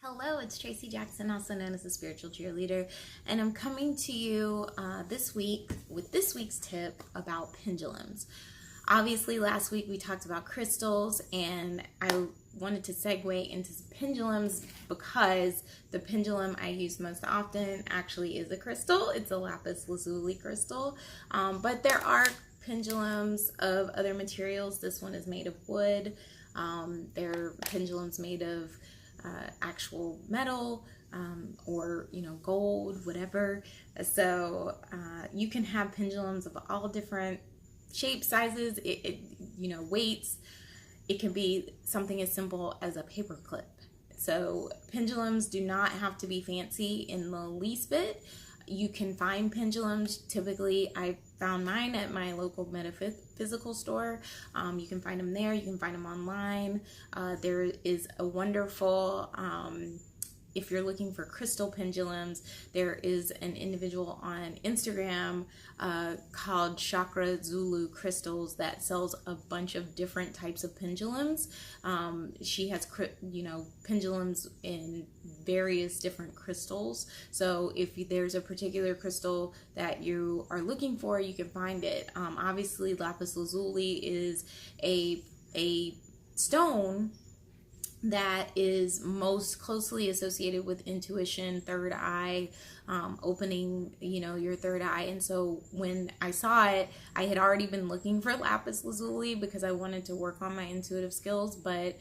Hello, it's Tracy Jackson, also known as the Spiritual Cheerleader, and I'm coming to you this week with this week's tip about pendulums. Obviously, last week we talked about crystals, and I wanted to segue into pendulums because the pendulum I use most often actually is a crystal. It's a lapis lazuli crystal, but there are pendulums of other materials. This one is made of wood. There are pendulums made of actual metal or gold, whatever. So you can have pendulums of all different shapes, sizes, weights. It can be something as simple as a paper clip. So pendulums do not have to be fancy in the least bit. You can find pendulums. Typically, I found mine at my local metaphysical store. You can find them there. You can find them online. There is a wonderful, if you're looking for crystal pendulums, there is an individual on Instagram called Chakra Zulu Crystals that sells a bunch of different types of pendulums. She has, pendulums in various different crystals. So if there's a particular crystal that you are looking for, you can find it. Obviously, lapis lazuli is a stone that is most closely associated with intuition, third eye, opening, your third eye. And so when I saw it, I had already been looking for lapis lazuli because I wanted to work on my intuitive skills, but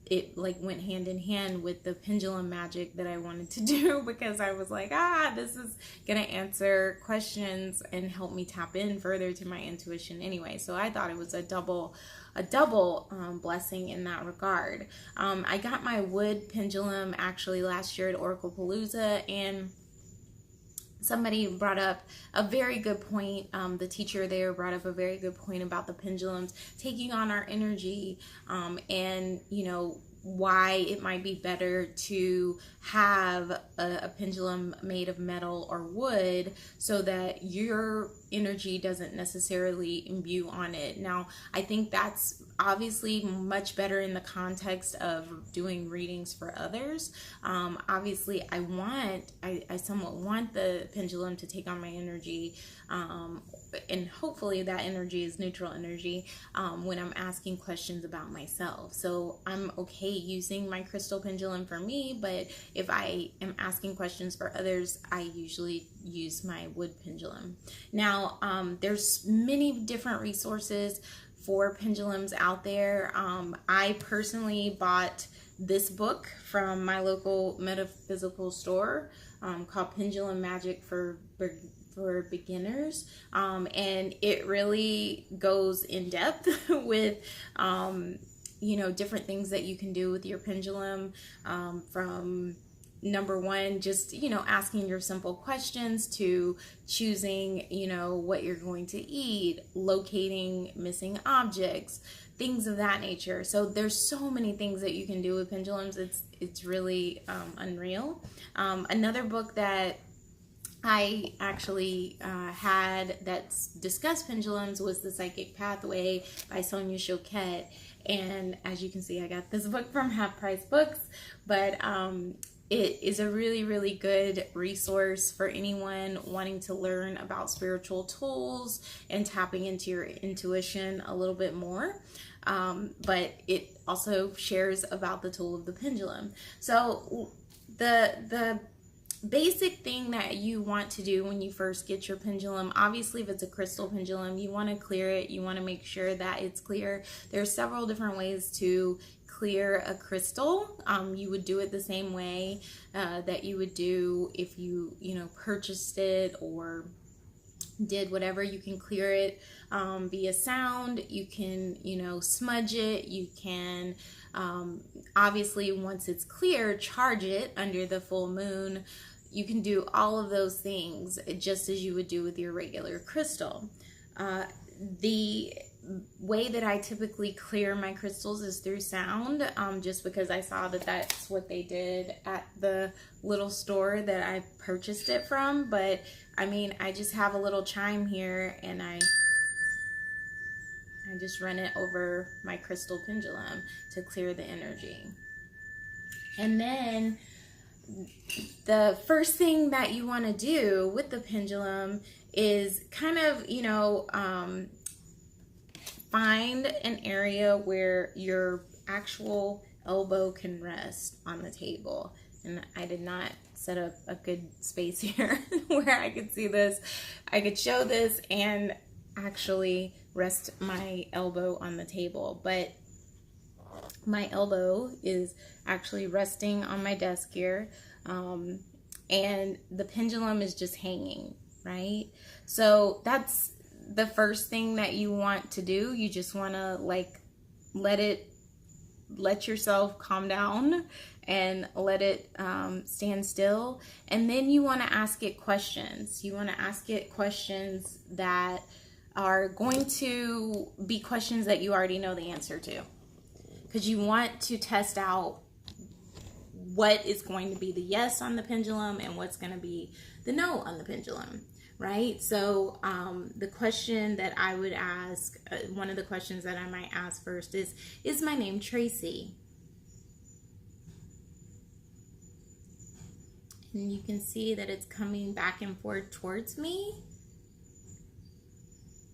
it went hand in hand with the pendulum magic that I wanted to do because I was like, this is gonna answer questions and help me tap in further to my intuition anyway. So I thought it was a double blessing in that regard. I got my wood pendulum actually last year at Oracle Palooza, and somebody brought up a very good point. The teacher there brought up a very good point about the pendulums taking on our energy, and why it might be better to have a pendulum made of metal or wood so that your energy doesn't necessarily imbue on it. Now, I think that's obviously much better in the context of doing readings for others. Obviously, I somewhat want the pendulum to take on my energy, and hopefully that energy is neutral energy when I'm asking questions about myself. So I'm okay using my crystal pendulum for me, but if I am asking questions for others, I usually use my wood pendulum. Now, there's many different resources for pendulums out there. I personally bought this book from my local metaphysical store called Pendulum Magic for beginners, and it really goes in depth with different things that you can do with your pendulum, from number one, just asking your simple questions, to choosing what you're going to eat, locating missing objects, things of that nature. So there's so many things that you can do with pendulums. It's really unreal. Another book that I actually had that's discussed pendulums was The Psychic Pathway by Sonia Choquette. And as you can see, I got this book from Half Price Books, but it is a really, really good resource for anyone wanting to learn about spiritual tools and tapping into your intuition a little bit more. But it also shares about the tool of the pendulum. So the basic thing that you want to do when you first get your pendulum, obviously if it's a crystal pendulum, you want to clear it. You want to make sure that it's clear. There's several different ways to clear a crystal. You would do it the same way that you would do if you purchased it or did whatever. You can clear it via sound. You can smudge it. You can obviously, once it's clear, charge it under the full moon. You can do all of those things just as you would do with your regular crystal. The way that I typically clear my crystals is through sound, just because I saw that that's what they did at the little store that I purchased it from. But I mean, I just have a little chime here, and I just run it over my crystal pendulum to clear the energy. And then the first thing that you want to do with the pendulum is kind of, find an area where your actual elbow can rest on the table. And I did not set up a good space here where I could see this. I could show this and actually rest my elbow on the table, but my elbow is actually resting on my desk here, and the pendulum is just hanging, right? So that's the first thing that you want to do. You just want to let yourself calm down and let it stand still. And then you want to ask it questions. You want to ask it questions that are going to be questions that you already know the answer to, because you want to test out what is going to be the yes on the pendulum and what's going to be the no on the pendulum, right? So the question that I would ask, one of the questions that I might ask first is my name Tracy? And you can see that it's coming back and forth towards me.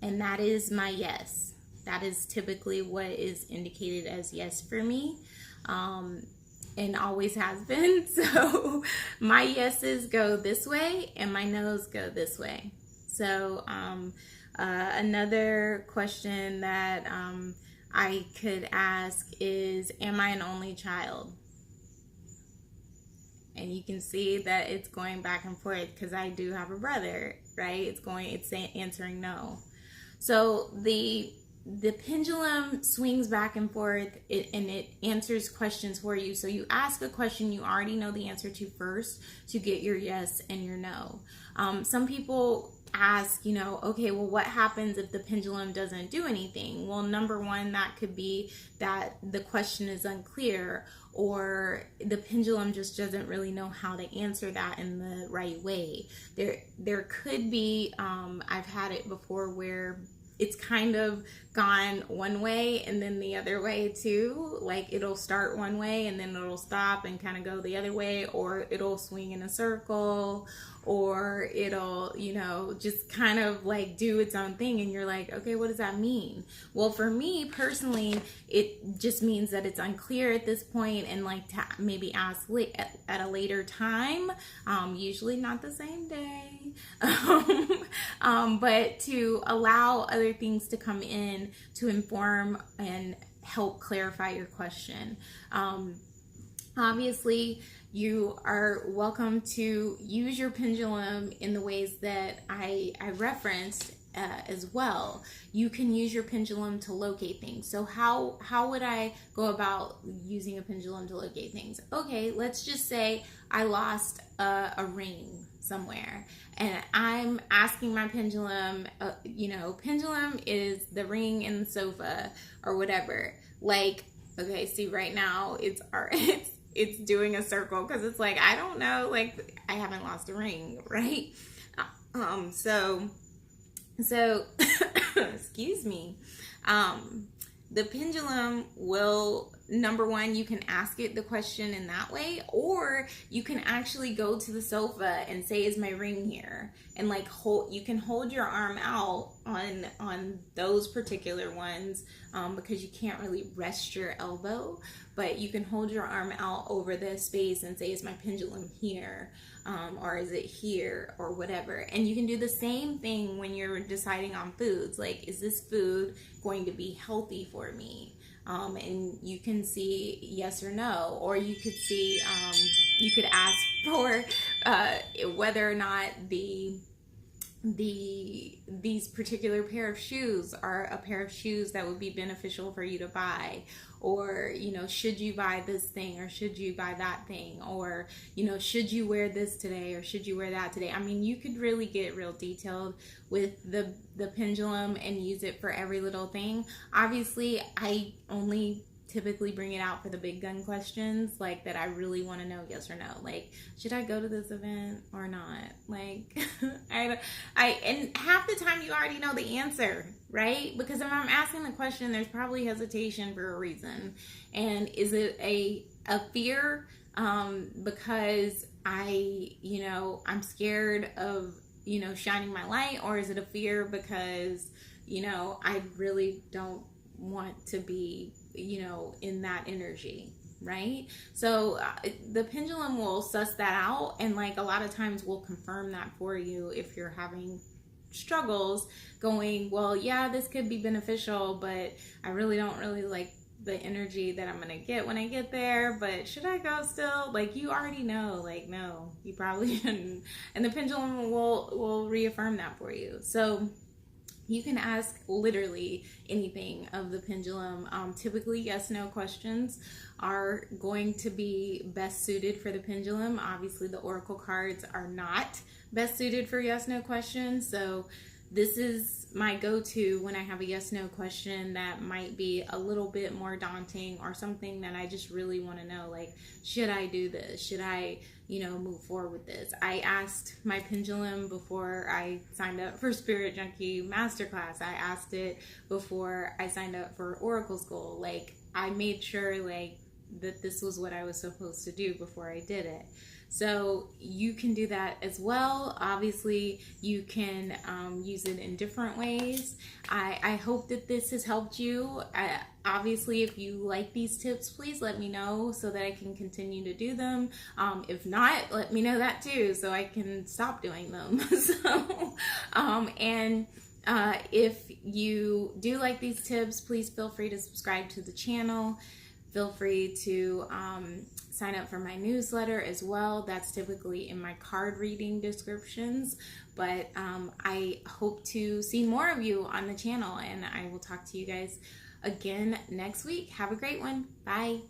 And that is my yes. That is typically what is indicated as yes for me, and always has been. So my yeses go this way and my nos go this way. So another question that I could ask is, am I an only child? And you can see that it's going back and forth because I do have a brother, right? It's answering no. So the pendulum swings back and forth, and it answers questions for you. So you ask a question you already know the answer to first to get your yes and your no. Some people ask, okay, well, what happens if the pendulum doesn't do anything? Well, number one, that could be that the question is unclear, or the pendulum just doesn't really know how to answer that in the right way. There could be, I've had it before where it's kind of gone one way and then the other way too. Like it'll start one way and then it'll stop and kind of go the other way, or it'll swing in a circle, or it'll, just kind of like do its own thing. And you're like, okay, what does that mean? Well, for me personally, it just means that it's unclear at this point, and like to maybe ask at a later time, usually not the same day, but to allow other things to come in to inform and help clarify your question. Obviously, you are welcome to use your pendulum in the ways that I referenced as well. You can use your pendulum to locate things. So how would I go about using a pendulum to locate things? Okay, let's just say I lost a ring somewhere, and I'm asking my pendulum, pendulum is the ring in the sofa or whatever. Like, okay, see right now it's doing a circle because it's like, I don't know, like I haven't lost a ring, right? So excuse me. The pendulum will, number one, you can ask it the question in that way, or you can actually go to the sofa and say, is my ring here? And like you can hold your arm out on those particular ones, because you can't really rest your elbow, but you can hold your arm out over the space and say, is my pendulum here? Or is it here, or whatever. And you can do the same thing when you're deciding on foods. Like, is this food going to be healthy for me? And you can see yes or no, or you could see, you could ask for whether or not these particular pair of shoes are a pair of shoes that would be beneficial for you to buy, or should you buy this thing or should you buy that thing, or should you wear this today or should you wear that today. I mean, you could really get real detailed with the pendulum and use it for every little thing. Obviously, I only typically bring it out for the big gun questions, like that I really want to know yes or no. Like, should I go to this event or not? Like, and half the time you already know the answer, right? Because if I'm asking the question, there's probably hesitation for a reason. And is it a fear because I'm scared of, shining my light? Or is it a fear because, I really don't want to be, in that energy? Right? So the pendulum will suss that out, and like a lot of times will confirm that for you if you're having struggles going, well, yeah, this could be beneficial, but I really don't like the energy that I'm gonna get when I get there. But should I go still? Like, you already know, like, no, you probably shouldn't. And the pendulum will reaffirm that for you. So you can ask literally anything of the pendulum. Typically, yes/no questions are going to be best suited for the pendulum. Obviously, the oracle cards are not best suited for yes/no questions. So this is my go-to when I have a yes/no question that might be a little bit more daunting, or something that I just really want to know, like, should I do this? Should I, move forward with this? I asked my pendulum before I signed up for Spirit Junkie Masterclass. I asked it before I signed up for Oracle School. Like, I made sure, like, that this was what I was supposed to do before I did it. So you can do that as well. Obviously, you can use it in different ways. I hope that this has helped you. Obviously, if you like these tips, please let me know so that I can continue to do them. If not, let me know that too, so I can stop doing them. If you do like these tips, please feel free to subscribe to the channel. Feel free to sign up for my newsletter as well. That's typically in my card reading descriptions. But I hope to see more of you on the channel, and I will talk to you guys again next week. Have a great one. Bye.